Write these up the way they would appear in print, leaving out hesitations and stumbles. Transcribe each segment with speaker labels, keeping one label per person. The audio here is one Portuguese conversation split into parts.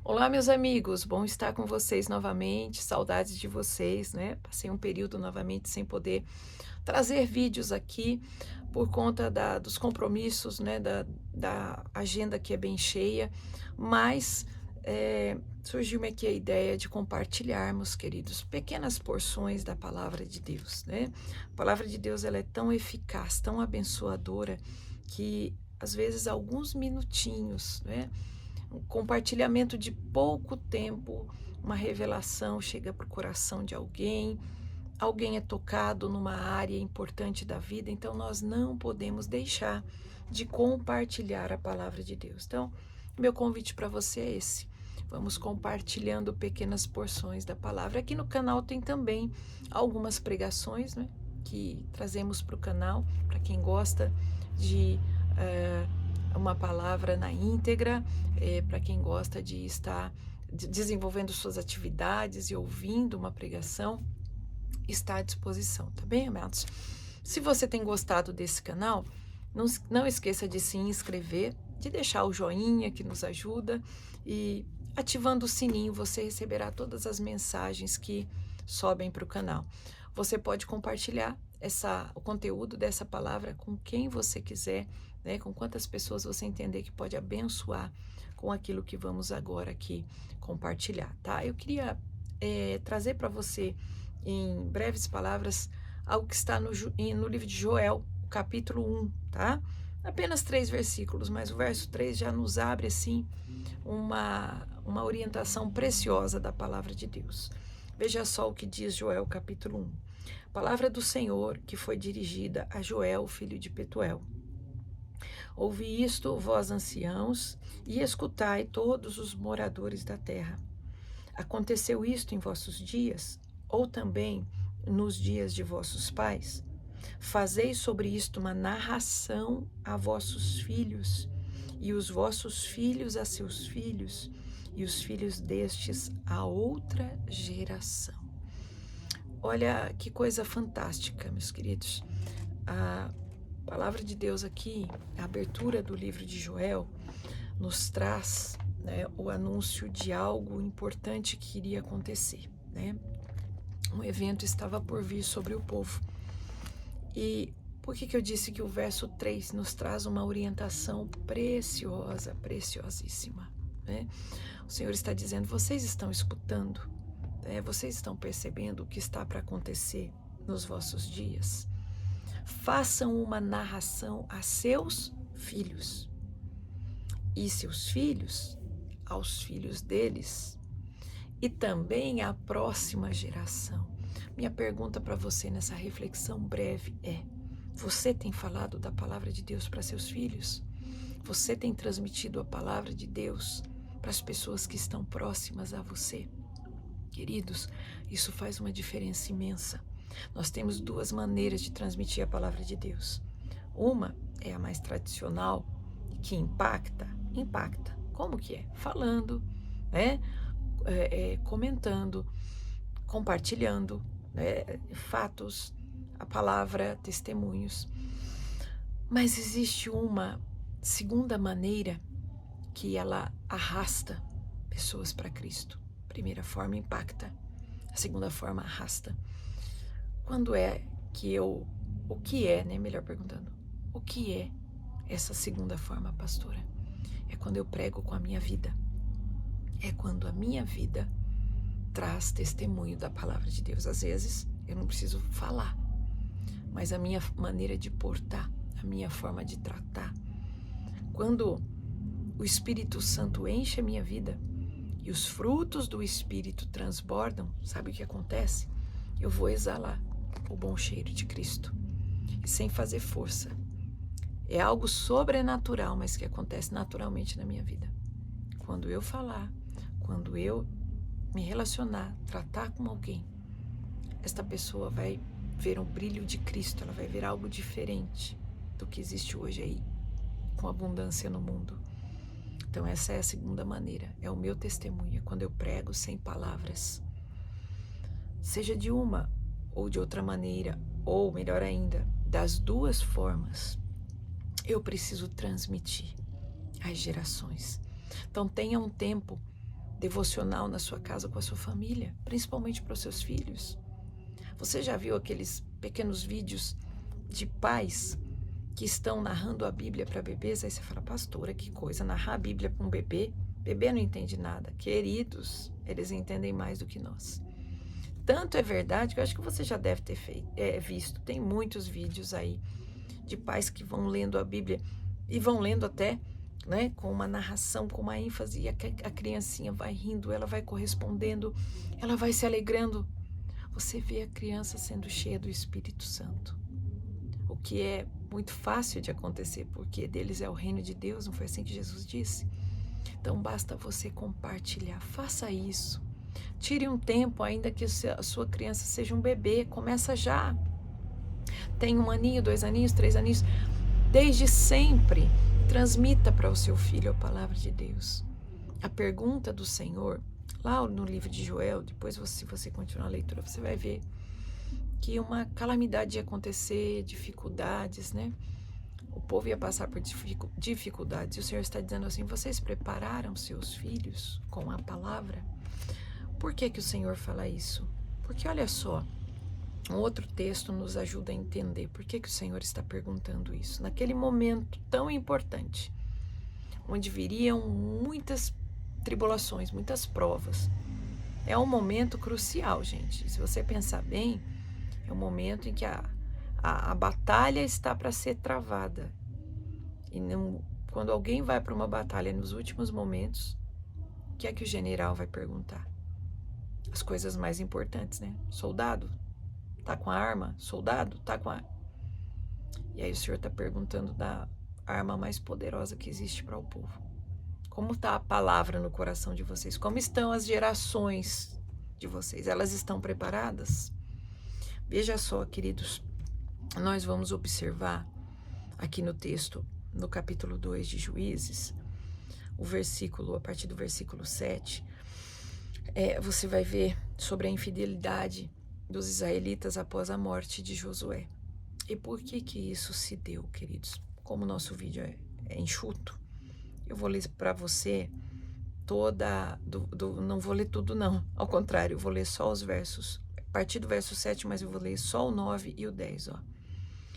Speaker 1: Olá, meus amigos, bom estar com vocês novamente, saudades de vocês, né? Passei um período novamente sem poder trazer vídeos aqui por conta dos compromissos, né? Da agenda que é bem cheia, mas surgiu-me aqui a ideia de compartilharmos, queridos, pequenas porções da palavra de Deus, né? A palavra de Deus ela é tão eficaz, tão abençoadora, que às vezes alguns minutinhos, né? Um compartilhamento de pouco tempo, uma revelação chega para o coração de alguém, alguém é tocado numa área importante da vida, então nós não podemos deixar de compartilhar a palavra de Deus. Então, meu convite para você é esse. Vamos compartilhando pequenas porções da palavra. Aqui no canal tem também algumas pregações, né, que trazemos para o canal, para quem gosta de uma palavra na íntegra, para quem gosta de estar desenvolvendo suas atividades e ouvindo uma pregação, está à disposição, tá bem, amados? Se você tem gostado desse canal, não esqueça de se inscrever, de deixar o joinha que nos ajuda e ativando o sininho você receberá todas as mensagens que sobem para o canal. Você pode compartilhar o conteúdo dessa palavra com quem você quiser, né, com quantas pessoas você entender que pode abençoar com aquilo que vamos agora aqui compartilhar, tá? Eu queria trazer para você em breves palavras, algo que está no livro de Joel, capítulo 1, tá? Apenas 3 versículos, mas o verso 3 já nos abre, assim, uma orientação preciosa da palavra de Deus. Veja só o que diz Joel, capítulo 1. Palavra do Senhor que foi dirigida a Joel, filho de Petuel. Ouvi isto, vós anciãos, e escutai todos os moradores da terra. Aconteceu isto em vossos dias, ou também nos dias de vossos pais? Fazei sobre isto uma narração a vossos filhos, e os vossos filhos a seus filhos, e os filhos destes a outra geração. Olha que coisa fantástica, meus queridos. A palavra de Deus aqui, a abertura do livro de Joel, nos traz, né, o anúncio de algo importante que iria acontecer, né? Um evento estava por vir sobre o povo. E por que eu disse que o verso 3 nos traz uma orientação preciosa, preciosíssima, né? O Senhor está dizendo, vocês estão escutando, né? Vocês estão percebendo o que está para acontecer nos vossos dias? Façam uma narração a seus filhos, e seus filhos aos filhos deles, e também à próxima geração. Minha pergunta para você nessa reflexão breve é: você tem falado da palavra de Deus para seus filhos? Você tem transmitido a palavra de Deus para as pessoas que estão próximas a você? Queridos, isso faz uma diferença imensa. Nós temos 2 maneiras de transmitir a palavra de Deus. Uma é a mais tradicional, que impacta. Como que é? Falando, né? Comentando, compartilhando, né? Fatos, a palavra, testemunhos. Mas existe uma segunda maneira que ela arrasta pessoas para Cristo. A primeira forma impacta, a segunda forma arrasta. Quando é que o que é, né? Melhor perguntando, o que é essa segunda forma, pastora? É quando eu prego com a minha vida. É quando a minha vida traz testemunho da palavra de Deus. Às vezes eu não preciso falar, mas a minha maneira de portar, a minha forma de tratar. Quando o Espírito Santo enche a minha vida e os frutos do Espírito transbordam, sabe o que acontece? Eu vou exalar o bom cheiro de Cristo, e sem fazer força. É algo sobrenatural, mas que acontece naturalmente na minha vida. Quando eu falar, quando eu me relacionar, tratar com alguém, esta pessoa vai ver um brilho de Cristo, ela vai ver algo diferente do que existe hoje aí, com abundância no mundo. Então essa é a segunda maneira, é o meu testemunho, quando eu prego sem palavras. Seja de uma ou de outra maneira, ou melhor ainda, das 2 formas, eu preciso transmitir às gerações. Então tenha um tempo devocional na sua casa com a sua família, principalmente para os seus filhos. Você já viu aqueles pequenos vídeos de pais que estão narrando a Bíblia para bebês? Aí você fala, pastora, que coisa, narrar a Bíblia para um bebê? Bebê não entende nada. Queridos, eles entendem mais do que nós. Tanto é verdade que eu acho que você já deve ter visto. Tem muitos vídeos aí de pais que vão lendo a Bíblia e vão lendo até, né, com uma narração, com uma ênfase, e a criancinha vai rindo, ela vai correspondendo, ela vai se alegrando. Você vê a criança sendo cheia do Espírito Santo, o que é muito fácil de acontecer, porque deles é o reino de Deus, não foi assim que Jesus disse? Então basta você compartilhar, faça isso. Tire um tempo, ainda que a sua criança seja um bebê, começa já. Tem 1 aninho, 2 aninhos, 3 aninhos. Desde sempre, transmita para o seu filho a palavra de Deus. A pergunta do Senhor, lá no livro de Joel, depois se você continuar a leitura, você vai ver que uma calamidade ia acontecer, dificuldades, né? O povo ia passar por dificuldades. E o Senhor está dizendo assim, vocês prepararam seus filhos com a palavra? Por que o Senhor fala isso? Porque olha só, um outro texto nos ajuda a entender por que o Senhor está perguntando isso. Naquele momento tão importante, onde viriam muitas tribulações, muitas provas. É um momento crucial, gente. Se você pensar bem, é um momento em que a batalha está para ser travada. E não, quando alguém vai para uma batalha nos últimos momentos, o que é que o general vai perguntar? As coisas mais importantes, né? Soldado, tá com a arma? Soldado, tá com a... E aí o Senhor está perguntando da arma mais poderosa que existe para o povo. Como está a palavra no coração de vocês? Como estão as gerações de vocês? Elas estão preparadas? Veja só, queridos, nós vamos observar aqui no texto, no capítulo 2 de Juízes, a partir do versículo 7, você vai ver sobre a infidelidade dos israelitas após a morte de Josué. E por que isso se deu, queridos? Como o nosso vídeo é enxuto, eu vou ler para você não vou ler tudo não, ao contrário, eu vou ler só os versos, a partir do verso 7, mas eu vou ler só o 9 e o 10, ó.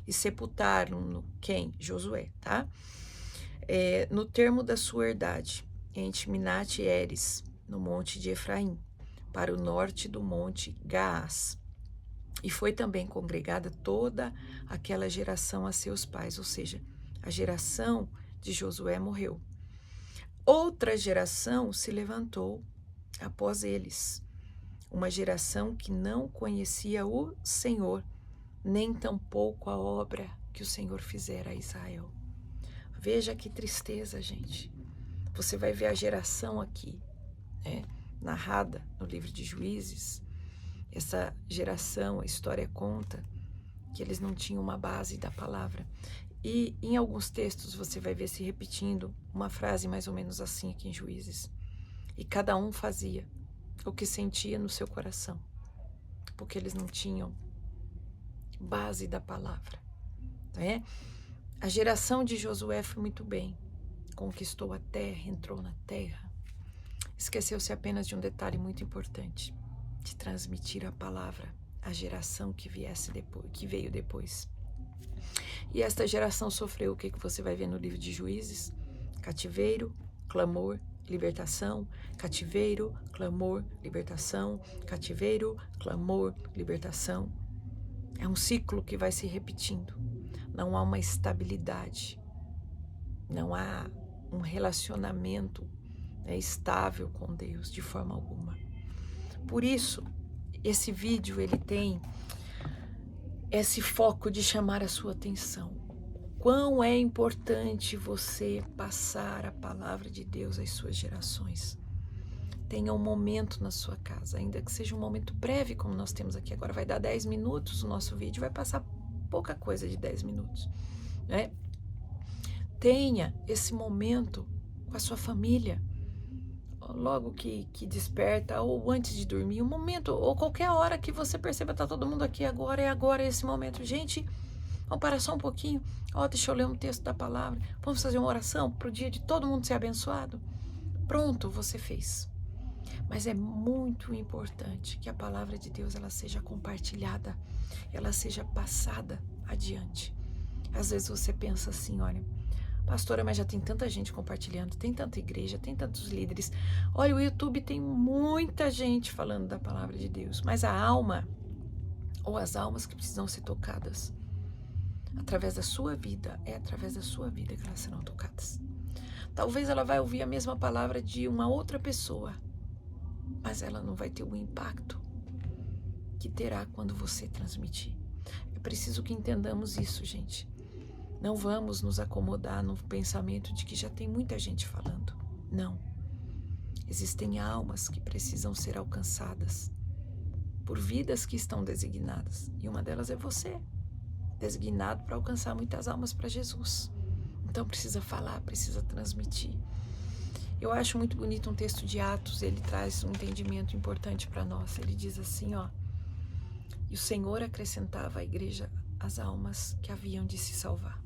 Speaker 1: E sepultaram-no, quem? Josué, tá? No termo da sua herdade, em Timnat Heres, no monte de Efraim, para o norte do monte Gaás. E foi também congregada toda aquela geração a seus pais, ou seja, a geração de Josué morreu. Outra geração se levantou após eles, uma geração que não conhecia o Senhor, nem tampouco a obra que o Senhor fizera a Israel. Veja que tristeza, gente. Você vai ver a geração aqui, né, narrada no livro de Juízes. Essa geração, a história conta que eles não tinham uma base da palavra. E em alguns textos você vai ver se repetindo uma frase mais ou menos assim aqui em Juízes. E cada um fazia o que sentia no seu coração, porque eles não tinham base da palavra, né? A geração de Josué foi muito bem, conquistou a terra, entrou na terra. Esqueceu-se apenas de um detalhe muito importante, de transmitir a palavra à geração que veio depois. E esta geração sofreu o que você vai ver no livro de Juízes? Cativeiro, clamor, libertação, cativeiro, clamor, libertação, cativeiro, clamor, libertação. É um ciclo que vai se repetindo. Não há uma estabilidade, não há um relacionamento estável com Deus de forma alguma. Por isso, esse vídeo ele tem esse foco de chamar a sua atenção. Quão é importante você passar a palavra de Deus às suas gerações. Tenha um momento na sua casa, ainda que seja um momento breve, como nós temos aqui agora. Vai dar 10 minutos o nosso vídeo, vai passar pouca coisa de 10 minutos, né? Tenha esse momento com a sua família, logo que desperta, ou antes de dormir, um momento, ou qualquer hora que você perceba, tá todo mundo aqui agora, é agora esse momento. Gente, vamos parar só um pouquinho, deixa eu ler um texto da palavra, vamos fazer uma oração para o dia de todo mundo ser abençoado. Pronto, você fez. Mas é muito importante que a palavra de Deus ela seja compartilhada, ela seja passada adiante. Às vezes você pensa assim, olha, pastora, mas já tem tanta gente compartilhando, tem tanta igreja, tem tantos líderes. Olha, o YouTube tem muita gente falando da palavra de Deus, mas a alma, ou as almas que precisam ser tocadas, através da sua vida, é através da sua vida que elas serão tocadas. Talvez ela vai ouvir a mesma palavra de uma outra pessoa, mas ela não vai ter o impacto que terá quando você transmitir. É preciso que entendamos isso, gente. Não vamos nos acomodar no pensamento de que já tem muita gente falando. Não. Existem almas que precisam ser alcançadas por vidas que estão designadas. E uma delas é você, designado para alcançar muitas almas para Jesus. Então precisa falar, precisa transmitir. Eu acho muito bonito um texto de Atos, ele traz um entendimento importante para nós. Ele diz assim, ó: e o Senhor acrescentava à igreja as almas que haviam de se salvar.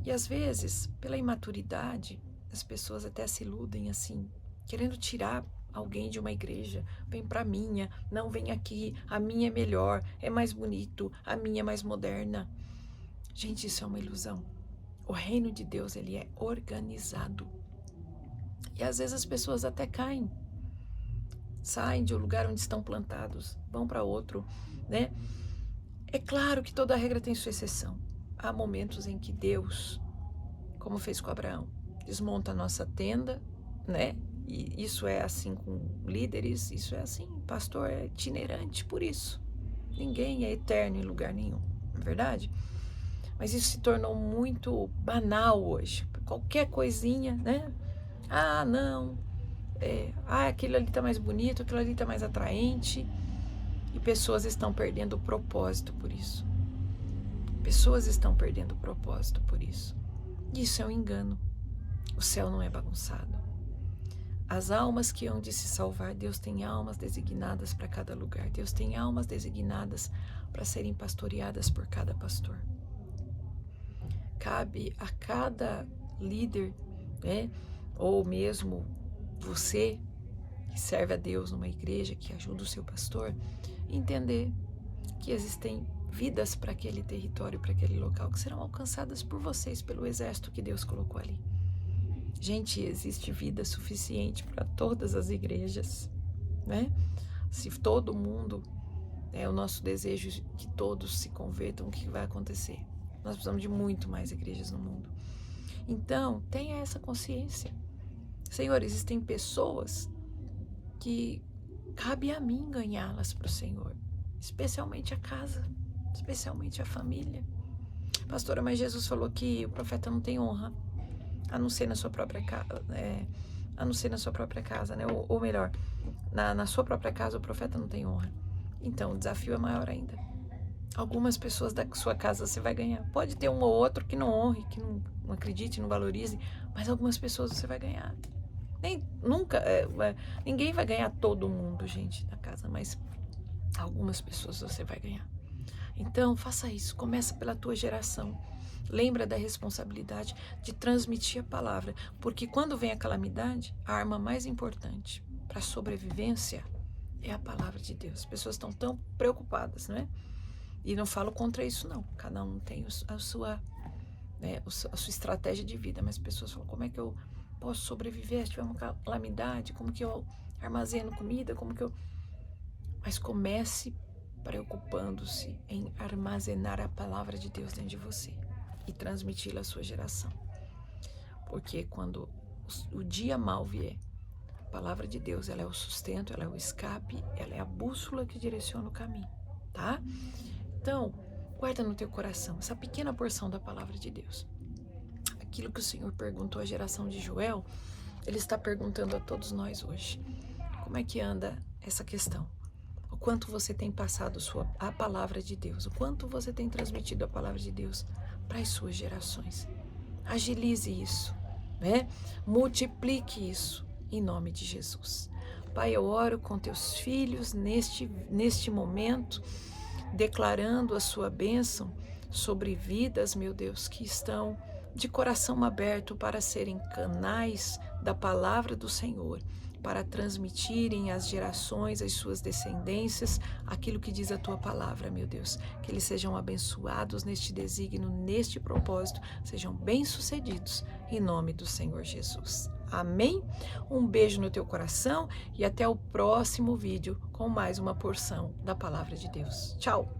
Speaker 1: E às vezes, pela imaturidade, as pessoas até se iludem assim, querendo tirar alguém de uma igreja. Vem para a minha, não vem aqui, a minha é melhor, é mais bonito, a minha é mais moderna. Gente, isso é uma ilusão. O reino de Deus, ele é organizado. E às vezes as pessoas até caem, saem de um lugar onde estão plantados, vão para outro, né? É claro que toda regra tem sua exceção. Há momentos em que Deus, como fez com Abraão, desmonta a nossa tenda, né? E isso é assim com líderes, isso é assim, pastor é itinerante por isso. Ninguém é eterno em lugar nenhum, não é verdade? Mas isso se tornou muito banal hoje. Qualquer coisinha, né? Ah, não, aquilo ali está mais bonito, aquilo ali está mais atraente. E pessoas estão perdendo o propósito por isso. Pessoas estão perdendo o propósito por isso. Isso é um engano. O céu não é bagunçado. As almas que hão de se salvar, Deus tem almas designadas para cada lugar. Deus tem almas designadas para serem pastoreadas por cada pastor. Cabe a cada líder, né, ou mesmo você que serve a Deus numa igreja, que ajuda o seu pastor, entender que existem vidas para aquele território, para aquele local, que serão alcançadas por vocês, pelo exército que Deus colocou ali. Gente, existe vida suficiente para todas as igrejas, né? Se todo mundo, o nosso desejo que todos se convertam, o que vai acontecer? Nós precisamos de muito mais igrejas no mundo. Então, tenha essa consciência. Senhor, existem pessoas que cabe a mim ganhá-las para o Senhor, especialmente a casa, especialmente a família. Pastora, mas Jesus falou que o profeta não tem honra, a não ser na sua própria casa, a não ser na sua própria casa, né? Ou melhor, na sua própria casa o profeta não tem honra. Então o desafio é maior ainda. Algumas pessoas da sua casa você vai ganhar. Pode ter um ou outro que não honre, que não acredite, não valorize, mas algumas pessoas você vai ganhar. Ninguém vai ganhar todo mundo, gente, na casa, mas algumas pessoas você vai ganhar. Então, faça isso, começa pela tua geração. Lembra da responsabilidade de transmitir a palavra, porque quando vem a calamidade, a arma mais importante para a sobrevivência é a palavra de Deus. As pessoas estão tão preocupadas, não é? E não falo contra isso, não. Cada um tem a sua estratégia de vida, mas as pessoas falam, como é que eu posso sobreviver se tiver uma calamidade? Como que eu armazeno comida? Mas comece preocupando-se em armazenar a palavra de Deus dentro de você e transmiti-la à sua geração. Porque quando o dia mal vier, a palavra de Deus, ela é o sustento, ela é o escape, ela é a bússola que direciona o caminho, tá? Então, guarda no teu coração essa pequena porção da palavra de Deus. Aquilo que o Senhor perguntou à geração de Joel, Ele está perguntando a todos nós hoje. Como é que anda essa questão? O quanto você tem passado a palavra de Deus, o quanto você tem transmitido a palavra de Deus para as suas gerações. Agilize isso, né? Multiplique isso em nome de Jesus. Pai, eu oro com teus filhos neste momento, declarando a sua bênção sobre vidas, meu Deus, que estão de coração aberto para serem canais da palavra do Senhor, para transmitirem às gerações, às suas descendências, aquilo que diz a tua palavra, meu Deus. Que eles sejam abençoados neste desígnio, neste propósito, sejam bem-sucedidos, em nome do Senhor Jesus. Amém? Um beijo no teu coração e até o próximo vídeo com mais uma porção da palavra de Deus. Tchau!